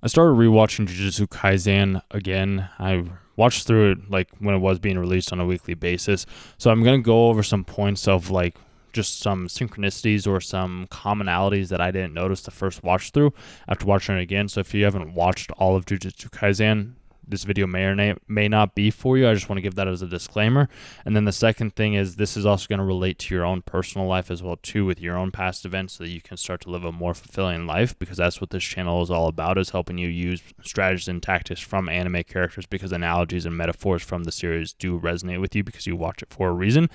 I started rewatching Jujutsu Kaisen again. I watched through it like when it was being released on a weekly basis. So I'm going to go over some points of like just some synchronicities or some commonalities that I didn't notice the first watch through after watching it again. So if you haven't watched all of Jujutsu Kaisen, this video may or may not be for you. I just want to give that as a disclaimer. And then the second thing is this is also going to relate to your own personal life as well too, with your own past events, so that you can start to live a more fulfilling life, because that's what this channel is all about, is helping you use strategies and tactics from anime characters, because analogies and metaphors from the series do resonate with you because you watch it for a reason.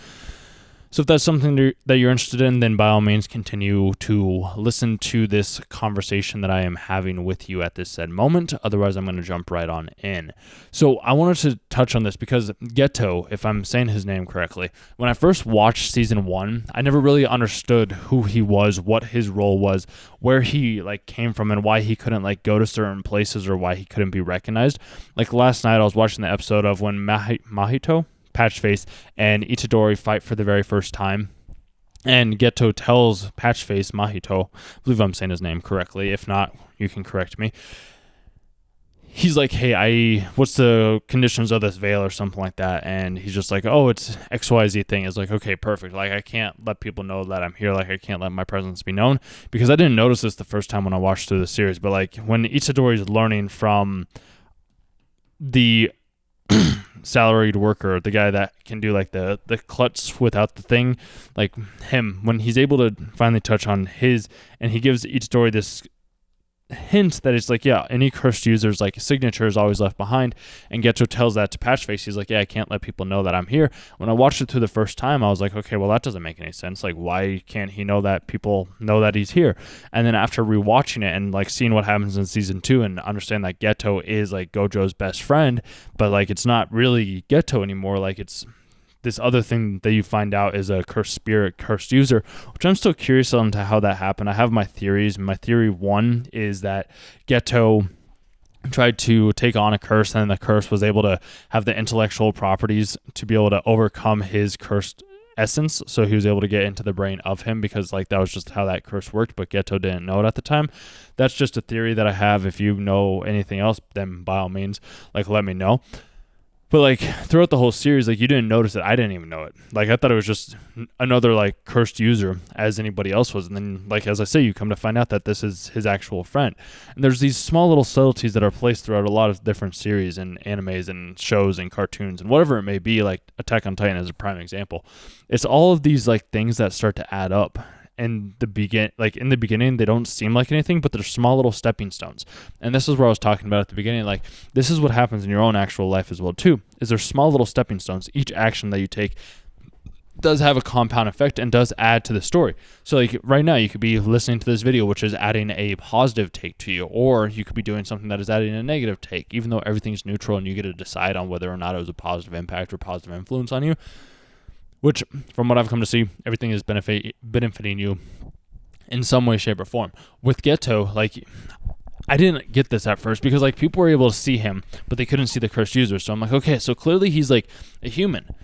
So if that's something that you're interested in, then by all means continue to listen to this conversation that I am having with you at this said moment. Otherwise, I'm going to jump right on in. So I wanted to touch on this because Ghetto, if I'm saying his name correctly, when I first watched season 1, I never really understood who he was, what his role was, where he like came from, and why he couldn't like go to certain places or why he couldn't be recognized. Like last night, I was watching the episode of when Mahito, Patchface, and Itadori fight for the very first time, and Ghetto tells Patchface, Mahito, I believe I'm saying his name correctly, if not, you can correct me. He's like, hey, what's the conditions of this veil or something like that, and he's just like, oh, it's XYZ thing. It's like, okay, perfect. Like, I can't let people know that I'm here. Like, I can't let my presence be known, because I didn't notice this the first time when I watched through the series, but like when Itadori's learning from the salaried worker, the guy that can do like the clutch without the thing, like him, when he's able to finally touch on his, and he gives each story this hint that it's like, yeah, any cursed user's like signature is always left behind, and Ghetto tells that to Patchface. He's like, yeah, I can't let people know that I'm here. When I watched it through the first time, I was like, okay, well, that doesn't make any sense. Like, why can't he know that people know that he's here? And then after rewatching it and like seeing what happens in season 2 and understand that Ghetto is like Gojo's best friend, but like it's not really Ghetto anymore, like it's this other thing that you find out is a cursed spirit, cursed user, which I'm still curious on to how that happened. I have my theories. My theory 1 is that Ghetto tried to take on a curse, and the curse was able to have the intellectual properties to be able to overcome his cursed essence, so he was able to get into the brain of him, because like that was just how that curse worked, but Ghetto didn't know it at the time. That's just a theory that I have. If you know anything else, then by all means, like, let me know. But like throughout the whole series, like you didn't notice it. I didn't even know it. Like I thought it was just another like cursed user as anybody else was. And then like, as I say, you come to find out that this is his actual friend. And there's these small little subtleties that are placed throughout a lot of different series and animes and shows and cartoons and whatever it may be. Like Attack on Titan is a prime example. It's all of these like things that start to add up. In the beginning, they don't seem like anything, but they're small little stepping stones. And this is where I was talking about at the beginning. Like, this is what happens in your own actual life as well, too, is there's small little stepping stones. Each action that you take does have a compound effect and does add to the story. So, like, right now, you could be listening to this video, which is adding a positive take to you, or you could be doing something that is adding a negative take, even though everything's neutral and you get to decide on whether or not it was a positive impact or positive influence on you. Which, from what I've come to see, everything is benefiting you in some way, shape, or form. With Ghetto, like, I didn't get this at first because, like, people were able to see him, but they couldn't see the cursed user. So I'm like, okay, so clearly he's, like, a human.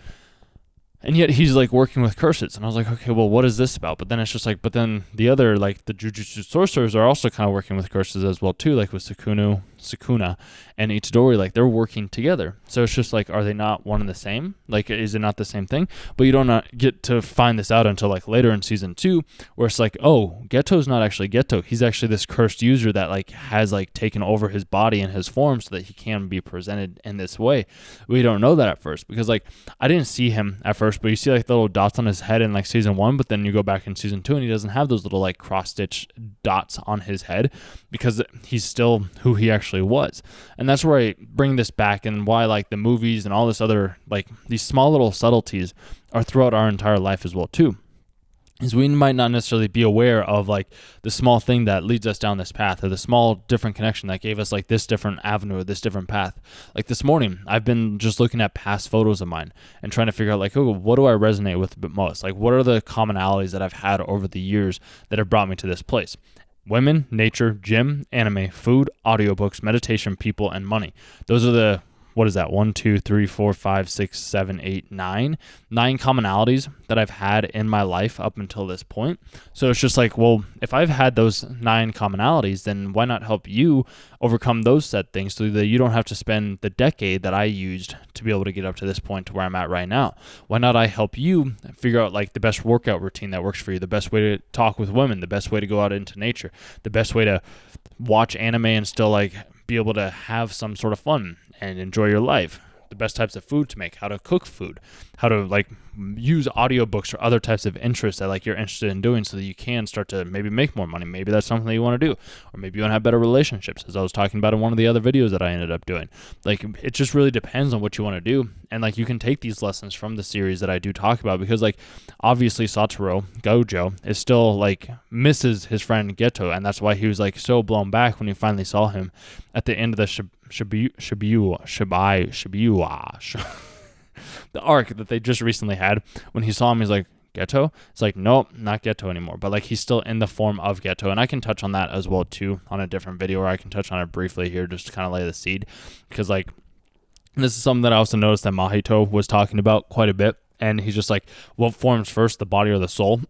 And yet he's, like, working with curses. And I was like, okay, well, what is this about? But then it's just like, but then the other, like, the Jujutsu sorcerers are also kind of working with curses as well, too. Like, with Sukuna, and Itadori, like, they're working together. So it's just like, are they not one and the same? Like, is it not the same thing? But you don't get to find this out until, like, later in season 2, where it's like, oh, Ghetto's not actually Ghetto. He's actually this cursed user that, like, has, like, taken over his body and his form so that he can be presented in this way. We don't know that at first because, like, I didn't see him at first, but you see, like, the little dots on his head in, like, season 1, but then you go back in season 2 and he doesn't have those little, like, cross-stitch dots on his head because he's still who he actually was. And that's where I bring this back, and why, like, the movies and all this other, like, these small little subtleties are throughout our entire life as well too, is we might not necessarily be aware of, like, the small thing that leads us down this path, or the small different connection that gave us, like, this different avenue or this different path. Like, this morning, I've been just looking at past photos of mine and trying to figure out, like, oh, what do I resonate with the most? Like, what are the commonalities that I've had over the years that have brought me to this place? Women, nature, gym, anime, food, audiobooks, meditation, people, and money. Those are the what is that? 1, 2, 3, 4, 5, 6, 7, 8, 9 commonalities that I've had in my life up until this point. So it's just like, well, if I've had those 9 commonalities, then why not help you overcome those said things so that you don't have to spend the decade that I used to be able to get up to this point to where I'm at right now? Why not I help you figure out like the best workout routine that works for you, the best way to talk with women, the best way to go out into nature, the best way to watch anime and still like be able to have some sort of fun and enjoy your life, the best types of food to make, how to cook food, how to like use audiobooks or other types of interests that like you're interested in doing so that you can start to maybe make more money. Maybe that's something that you want to do, or maybe you want to have better relationships, as I was talking about in one of the other videos that I ended up doing. Like, it just really depends on what you want to do. And like, you can take these lessons from the series that I do talk about, because like, obviously Satoru Gojo is still like misses his friend Ghetto, and that's why he was like so blown back when he finally saw him at the end of the the arc that they just recently had. When he saw him, he's like, Ghetto? It's like, nope, not Ghetto anymore. But like, he's still in the form of Ghetto. And I can touch on that as well too on a different video, or I can touch on it briefly here just to kind of lay the seed. Because like, this is something that I also noticed that Mahito was talking about quite a bit. And he's just like, what forms first, the body or the soul?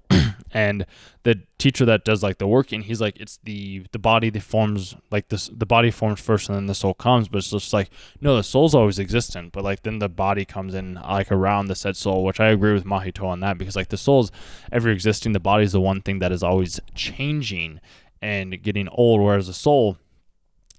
And the teacher that does like the working, he's like, it's the body that forms like this, the body forms first and then the soul comes. But it's just like, no, the soul's always existent, but like then the body comes in like around the said soul, which I agree with Mahito on that, because like the soul's ever existing, the body's the one thing that is always changing and getting old, whereas the soul,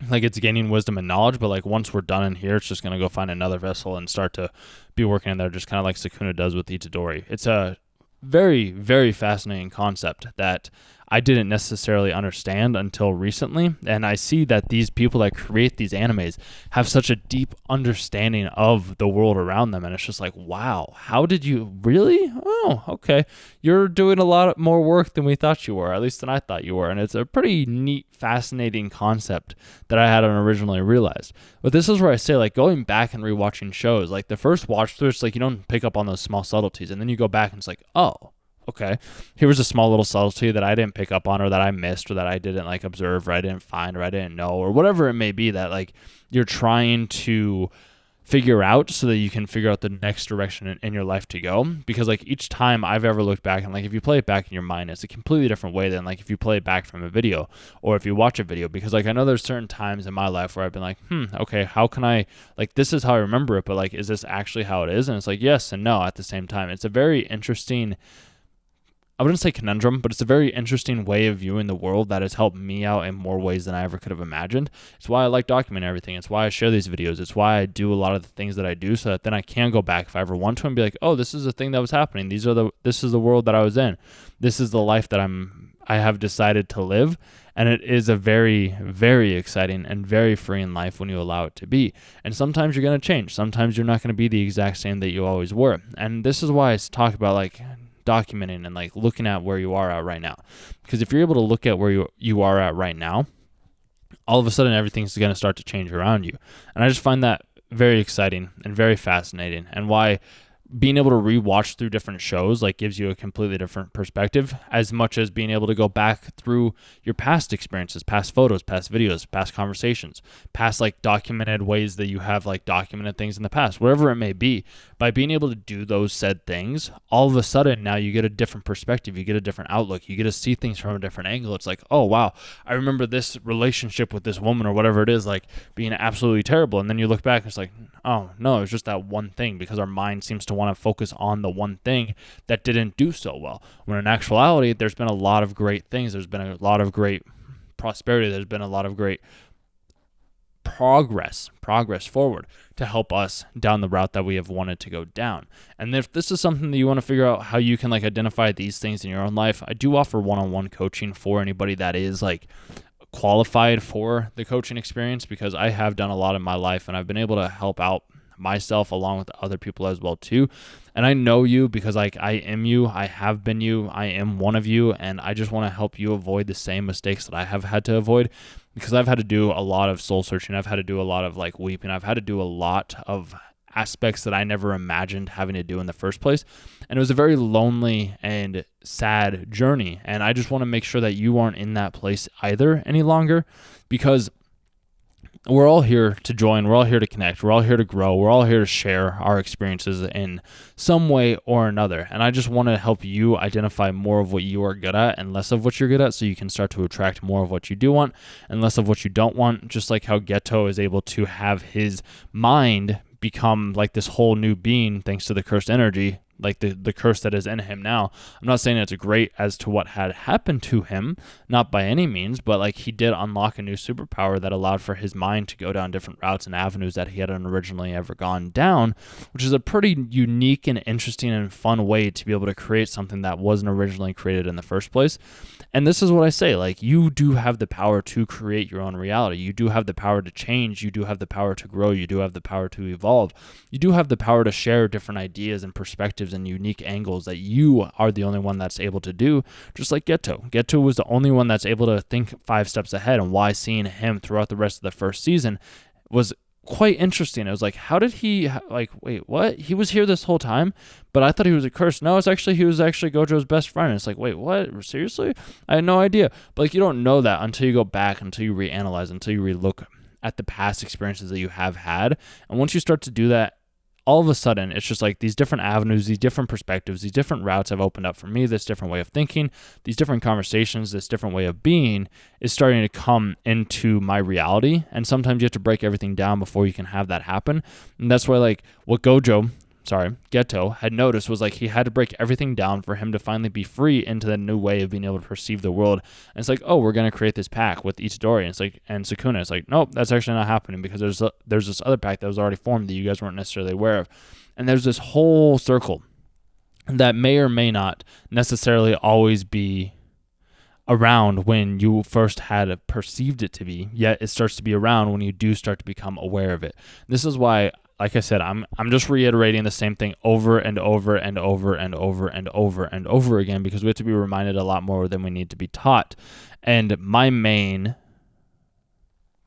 like, it's gaining wisdom and knowledge, but like once we're done in here, it's just gonna go find another vessel and start to be working in there, just kind of like Sukuna does with Itadori. It's a very, very fascinating concept that I didn't necessarily understand until recently, and I see that these people that create these animes have such a deep understanding of the world around them, and it's just like, wow, how did you really? Oh, okay, you're doing a lot more work than we thought you were, at least than I thought you were, and it's a pretty neat, fascinating concept that I hadn't originally realized. But this is where I say, like, going back and rewatching shows, like the first watch through, it's like you don't pick up on those small subtleties, and then you go back and it's like, oh, okay, here was a small little subtlety that I didn't pick up on, or that I missed, or that I didn't like observe, or I didn't find, or I didn't know, or whatever it may be that like you're trying to figure out so that you can figure out the next direction in your life to go. Because like each time I've ever looked back, and like if you play it back in your mind, it's a completely different way than like if you play it back from a video, or if you watch a video. Because like I know there's certain times in my life where I've been like, okay, how can I, like, this is how I remember it, but like, is this actually how it is? And it's like yes and no at the same time. It's a very interesting, I wouldn't say conundrum, but it's a very interesting way of viewing the world that has helped me out in more ways than I ever could have imagined. It's why I like documenting everything. It's why I share these videos. It's why I do a lot of the things that I do, so that then I can go back if I ever want to and be like, oh, this is the thing that was happening. This is the world that I was in. This is the life that I have decided to live. And it is a very, very exciting and very freeing life when you allow it to be. And sometimes you're going to change. Sometimes you're not going to be the exact same that you always were. And this is why I talk about like documenting and like looking at where you are at right now. Because if you're able to look at where you are at right now, all of a sudden everything's going to start to change around you. And I just find that very exciting and very fascinating, and why being able to rewatch through different shows like gives you a completely different perspective, as much as being able to go back through your past experiences, past photos, past videos, past conversations, past like documented ways that you have like documented things in the past, whatever it may be. By being able to do those said things, all of a sudden now you get a different perspective, you get a different outlook, you get to see things from a different angle. It's like, oh wow, I remember this relationship with this woman or whatever it is like being absolutely terrible, and then you look back and it's like, oh no, it's just that one thing, because our mind seems to want to focus on the one thing that didn't do so well, when in actuality there's been a lot of great things, there's been a lot of great prosperity, there's been a lot of great progress forward to help us down the route that we have wanted to go down. And if this is something that you want to figure out how you can like identify these things in your own life, I do offer one-on-one coaching for anybody that is like qualified for the coaching experience, because I have done a lot in my life and I've been able to help out myself along with other people as well too. And I know you because like I am you, I have been you, I am one of you, and I just want to help you avoid the same mistakes that I have had to avoid, because I've had to do a lot of soul searching, I've had to do a lot of like weeping, I've had to do a lot of aspects that I never imagined having to do in the first place. And it was a very lonely and sad journey, and I just want to make sure that you aren't in that place either any longer, because we're all here to join. We're all here to connect. We're all here to grow. We're all here to share our experiences in some way or another. And I just want to help you identify more of what you are good at and less of what you're good at, so you can start to attract more of what you do want and less of what you don't want. Just like how Ghetto is able to have his mind become like this whole new being thanks to the cursed energy, like the curse that is in him now. I'm not saying it's great as to what had happened to him, not by any means, but like he did unlock a new superpower that allowed for his mind to go down different routes and avenues that he hadn't originally ever gone down, which is a pretty unique and interesting and fun way to be able to create something that wasn't originally created in the first place. And this is what I say, like, you do have the power to create your own reality. You do have the power to change. You do have the power to grow. You do have the power to evolve. You do have the power to share different ideas and perspectives and unique angles that you are the only one that's able to do, just like Ghetto. Ghetto was the only one that's able to think 5 steps ahead, and why seeing him throughout the rest of the first season was quite interesting. It was like, how did he, like, wait, what? He was here this whole time, but I thought he was a curse. No, he was actually Gojo's best friend. It's like, wait, what? Seriously? I had no idea. But like, you don't know that until you go back, until you reanalyze, until you relook at the past experiences that you have had. And once you start to do that, all of a sudden, it's just like these different avenues, these different perspectives, these different routes have opened up for me, this different way of thinking, these different conversations, this different way of being is starting to come into my reality. And sometimes you have to break everything down before you can have that happen. And that's why, like, what Ghetto had noticed was like he had to break everything down for him to finally be free into the new way of being able to perceive the world. And it's like, oh, we're going to create this pack with Itadori. And it's like, and Sukuna. It's like, nope, that's actually not happening, because there's this other pack that was already formed that you guys weren't necessarily aware of. And there's this whole circle that may or may not necessarily always be around when you first had perceived it to be, yet it starts to be around when you do start to become aware of it. This is why, like I said, I'm just reiterating the same thing over and over and over and over and over and over again, because we have to be reminded a lot more than we need to be taught. And my main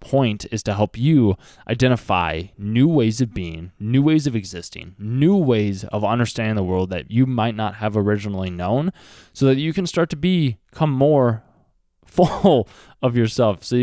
point is to help you identify new ways of being, new ways of existing, new ways of understanding the world that you might not have originally known, so that you can start to become more full of yourself, so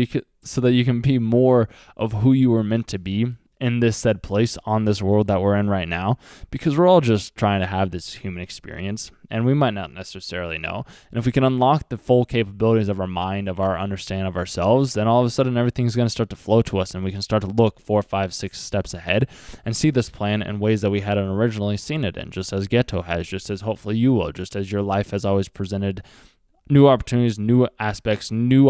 that you can be more of who you were meant to be in this said place on this world that we're in right now, because we're all just trying to have this human experience, and we might not necessarily know. And if we can unlock the full capabilities of our mind, of our understanding of ourselves, then all of a sudden everything's going to start to flow to us, and we can start to look 4, 5, 6 steps ahead and see this plan in ways that we hadn't originally seen it in, just as Ghetto has, just as hopefully you will, just as your life has always presented new opportunities, new aspects, new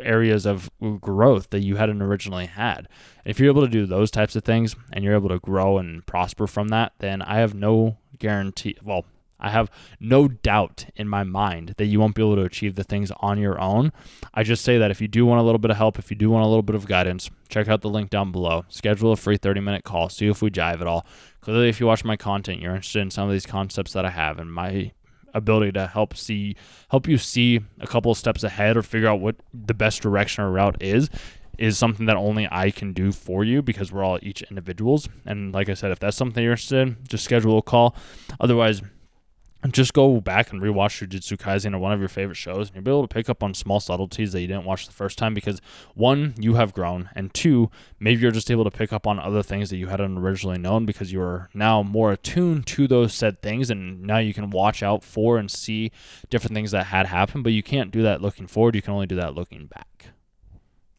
areas of growth that you hadn't originally had. And if you're able to do those types of things and you're able to grow and prosper from that, then I have no doubt in my mind that you won't be able to achieve the things on your own. I just say that if you do want a little bit of help, if you do want a little bit of guidance, check out the link down below. Schedule a free 30-minute call. See if we jive at all. Clearly, if you watch my content, you're interested in some of these concepts that I have, and my ability to help you see a couple of steps ahead or figure out what the best direction or route is something that only I can do for you, because we're all each individuals. And like I said, if that's something you're interested in, just schedule a call. Otherwise, just go back and rewatch Jujutsu Kaisen or one of your favorite shows, and you'll be able to pick up on small subtleties that you didn't watch the first time, because 1, you have grown, and 2, maybe you're just able to pick up on other things that you hadn't originally known, because you're now more attuned to those said things, and now you can watch out for and see different things that had happened. But you can't do that looking forward. You can only do that looking back.